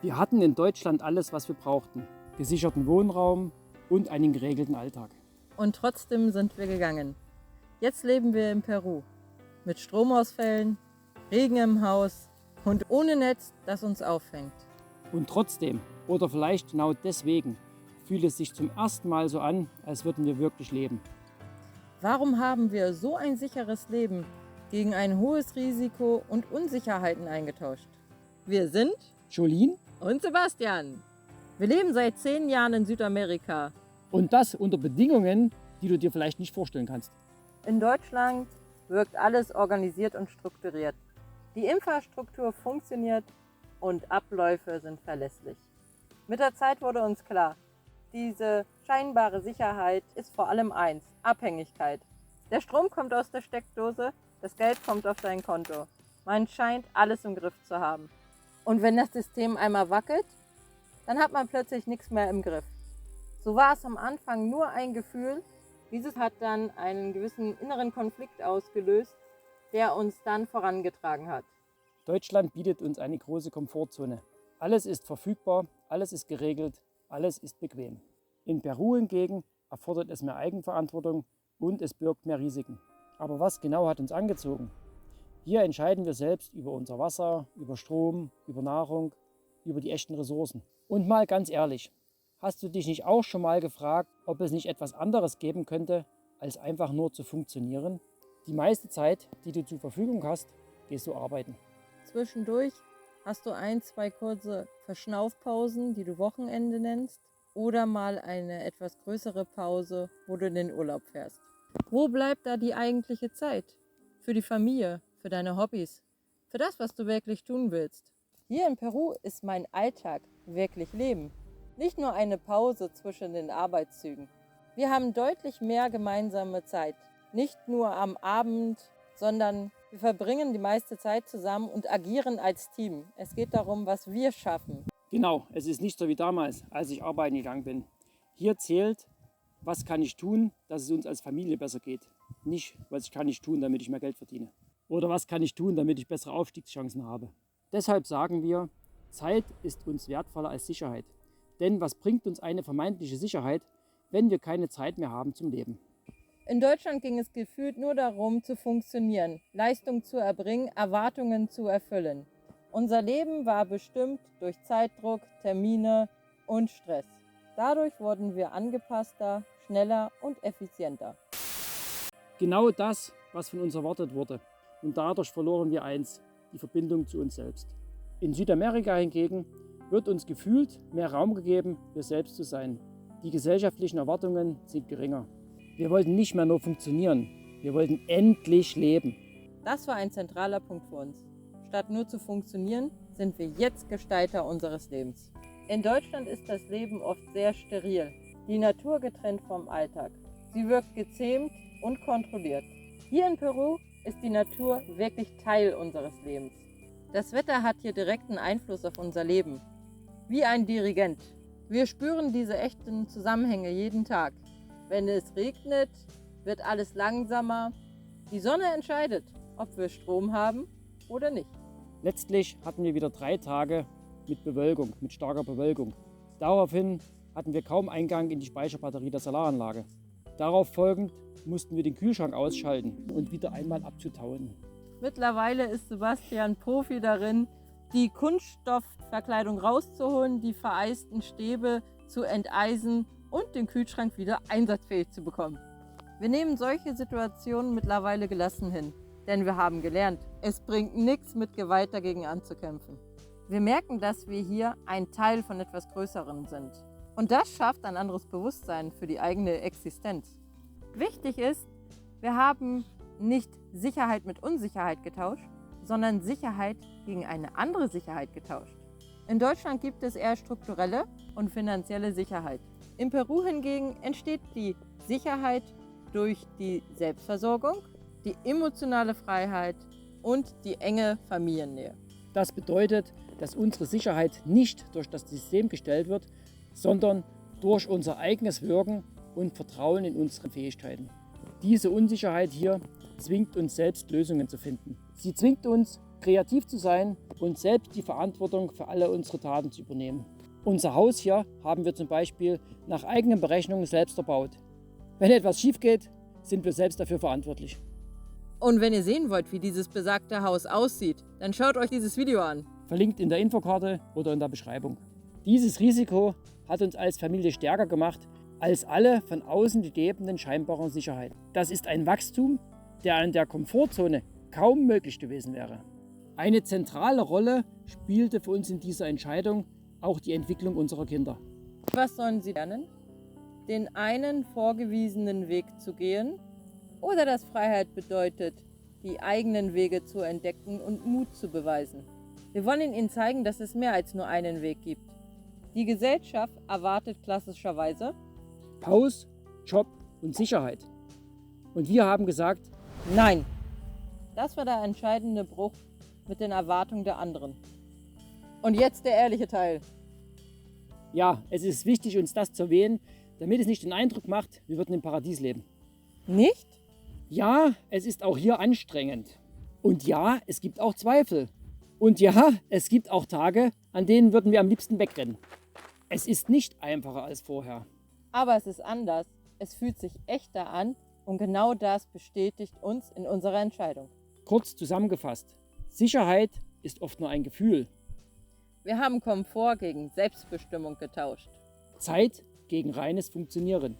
Wir hatten in Deutschland alles, was wir brauchten. Gesicherten Wohnraum und einen geregelten Alltag. Und trotzdem sind wir gegangen. Jetzt leben wir in Peru. Mit Stromausfällen, Regen im Haus und ohne Netz, das uns auffängt. Und trotzdem, oder vielleicht genau deswegen, fühlt es sich zum ersten Mal so an, als würden wir wirklich leben. Warum haben wir so ein sicheres Leben gegen ein hohes Risiko und Unsicherheiten eingetauscht? Wir sind Jolien? und Sebastian. Wir leben seit 10 Jahren in Südamerika. Und das unter Bedingungen, die du dir vielleicht nicht vorstellen kannst. In Deutschland wirkt alles organisiert und strukturiert. Die Infrastruktur funktioniert und Abläufe sind verlässlich. Mit der Zeit wurde uns klar, diese scheinbare Sicherheit ist vor allem eins: Abhängigkeit. Der Strom kommt aus der Steckdose, das Geld kommt auf dein Konto. Man scheint alles im Griff zu haben. Und wenn das System einmal wackelt, dann hat man plötzlich nichts mehr im Griff. So war es am Anfang nur ein Gefühl. Dieses hat dann einen gewissen inneren Konflikt ausgelöst, der uns dann vorangetragen hat. Deutschland bietet uns eine große Komfortzone. Alles ist verfügbar, alles ist geregelt, alles ist bequem. In Peru hingegen erfordert es mehr Eigenverantwortung und es birgt mehr Risiken. Aber was genau hat uns angezogen? Hier entscheiden wir selbst über unser Wasser, über Strom, über Nahrung, über die echten Ressourcen. Und mal ganz ehrlich, hast du dich nicht auch schon mal gefragt, ob es nicht etwas anderes geben könnte, als einfach nur zu funktionieren? Die meiste Zeit, die du zur Verfügung hast, gehst du arbeiten. Zwischendurch hast du 1, 2 kurze Verschnaufpausen, die du Wochenende nennst, oder mal eine etwas größere Pause, wo du in den Urlaub fährst. Wo bleibt da die eigentliche Zeit? Für die Familie, für deine Hobbys, für das, was du wirklich tun willst. Hier in Peru ist mein Alltag wirklich Leben. Nicht nur eine Pause zwischen den Arbeitszügen. Wir haben deutlich mehr gemeinsame Zeit. Nicht nur am Abend, sondern wir verbringen die meiste Zeit zusammen und agieren als Team. Es geht darum, was wir schaffen. Genau, es ist nicht so wie damals, als ich arbeiten gegangen bin. Hier zählt, was kann ich tun, dass es uns als Familie besser geht. Nicht, was kann ich tun, damit ich mehr Geld verdiene. Oder was kann ich tun, damit ich bessere Aufstiegschancen habe. Deshalb sagen wir, Zeit ist uns wertvoller als Sicherheit. Denn was bringt uns eine vermeintliche Sicherheit, wenn wir keine Zeit mehr haben zum Leben? In Deutschland ging es gefühlt nur darum, zu funktionieren, Leistung zu erbringen, Erwartungen zu erfüllen. Unser Leben war bestimmt durch Zeitdruck, Termine und Stress. Dadurch wurden wir angepasster, schneller und effizienter. Genau das, was von uns erwartet wurde. Und dadurch verloren wir eins, die Verbindung zu uns selbst. In Südamerika hingegen wird uns gefühlt mehr Raum gegeben, wir selbst zu sein. Die gesellschaftlichen Erwartungen sind geringer. Wir wollten nicht mehr nur funktionieren, wir wollten endlich leben. Das war ein zentraler Punkt für uns. Statt nur zu funktionieren, sind wir jetzt Gestalter unseres Lebens. In Deutschland ist das Leben oft sehr steril, die Natur getrennt vom Alltag. Sie wirkt gezähmt und kontrolliert. Hier in Peru ist die Natur wirklich Teil unseres Lebens. Das Wetter hat hier direkten Einfluss auf unser Leben. Wie ein Dirigent. Wir spüren diese echten Zusammenhänge jeden Tag. Wenn es regnet, wird alles langsamer. Die Sonne entscheidet, ob wir Strom haben oder nicht. Letztlich hatten wir wieder 3 Tage mit Bewölkung, mit starker Bewölkung. Daraufhin hatten wir kaum Eingang in die Speicherbatterie der Solaranlage. Darauf folgend mussten wir den Kühlschrank ausschalten und wieder einmal abzutauen. Mittlerweile ist Sebastian Profi darin, die Kunststoffverkleidung rauszuholen, die vereisten Stäbe zu enteisen und den Kühlschrank wieder einsatzfähig zu bekommen. Wir nehmen solche Situationen mittlerweile gelassen hin, denn wir haben gelernt, es bringt nichts, mit Gewalt dagegen anzukämpfen. Wir merken, dass wir hier ein Teil von etwas Größerem sind. Und das schafft ein anderes Bewusstsein für die eigene Existenz. Wichtig ist, wir haben nicht Sicherheit mit Unsicherheit getauscht, sondern Sicherheit gegen eine andere Sicherheit getauscht. In Deutschland gibt es eher strukturelle und finanzielle Sicherheit. In Peru hingegen entsteht die Sicherheit durch die Selbstversorgung, die emotionale Freiheit und die enge Familiennähe. Das bedeutet, dass unsere Sicherheit nicht durch das System gestellt wird, sondern durch unser eigenes Wirken und Vertrauen in unsere Fähigkeiten. Diese Unsicherheit hier zwingt uns selbst, Lösungen zu finden. Sie zwingt uns, kreativ zu sein und selbst die Verantwortung für alle unsere Taten zu übernehmen. Unser Haus hier haben wir zum Beispiel nach eigenen Berechnungen selbst erbaut. Wenn etwas schief geht, sind wir selbst dafür verantwortlich. Und wenn ihr sehen wollt, wie dieses besagte Haus aussieht, dann schaut euch dieses Video an. Verlinkt in der Infokarte oder in der Beschreibung. Dieses Risiko hat uns als Familie stärker gemacht als alle von außen gegebenen scheinbaren Sicherheiten. Das ist ein Wachstum, der in der Komfortzone kaum möglich gewesen wäre. Eine zentrale Rolle spielte für uns in dieser Entscheidung auch die Entwicklung unserer Kinder. Was sollen sie lernen? Den einen vorgewiesenen Weg zu gehen oder dass Freiheit bedeutet, die eigenen Wege zu entdecken und Mut zu beweisen. Wir wollen ihnen zeigen, dass es mehr als nur einen Weg gibt. Die Gesellschaft erwartet klassischerweise Haus, Job und Sicherheit. Und wir haben gesagt, Nein. Das war der entscheidende Bruch mit den Erwartungen der anderen. Und jetzt der ehrliche Teil. ja, es ist wichtig, uns das zu erwähnen, damit es nicht den Eindruck macht, wir würden im Paradies leben. Nicht? Ja, es ist auch hier anstrengend. Und ja, es gibt auch Zweifel. Und ja, es gibt auch Tage, an denen würden wir am liebsten wegrennen. Es ist nicht einfacher als vorher. Aber es ist anders. Es fühlt sich echter an und genau das bestätigt uns in unserer Entscheidung. Kurz zusammengefasst, Sicherheit ist oft nur ein Gefühl. Wir haben Komfort gegen Selbstbestimmung getauscht. Zeit gegen reines Funktionieren.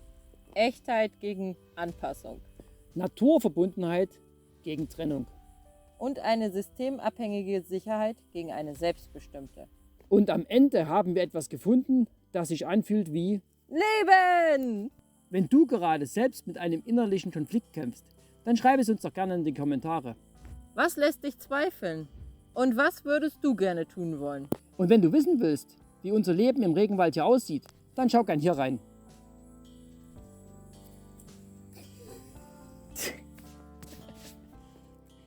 Echtheit gegen Anpassung. Naturverbundenheit gegen Trennung. Und eine systemabhängige Sicherheit gegen eine selbstbestimmte. Und am Ende haben wir etwas gefunden, das sich anfühlt wie: Leben! Wenn du gerade selbst mit einem innerlichen Konflikt kämpfst, dann schreib es uns doch gerne in die Kommentare. Was lässt dich zweifeln? Und was würdest du gerne tun wollen? Und wenn du wissen willst, wie unser Leben im Regenwald hier aussieht, dann schau gern hier rein.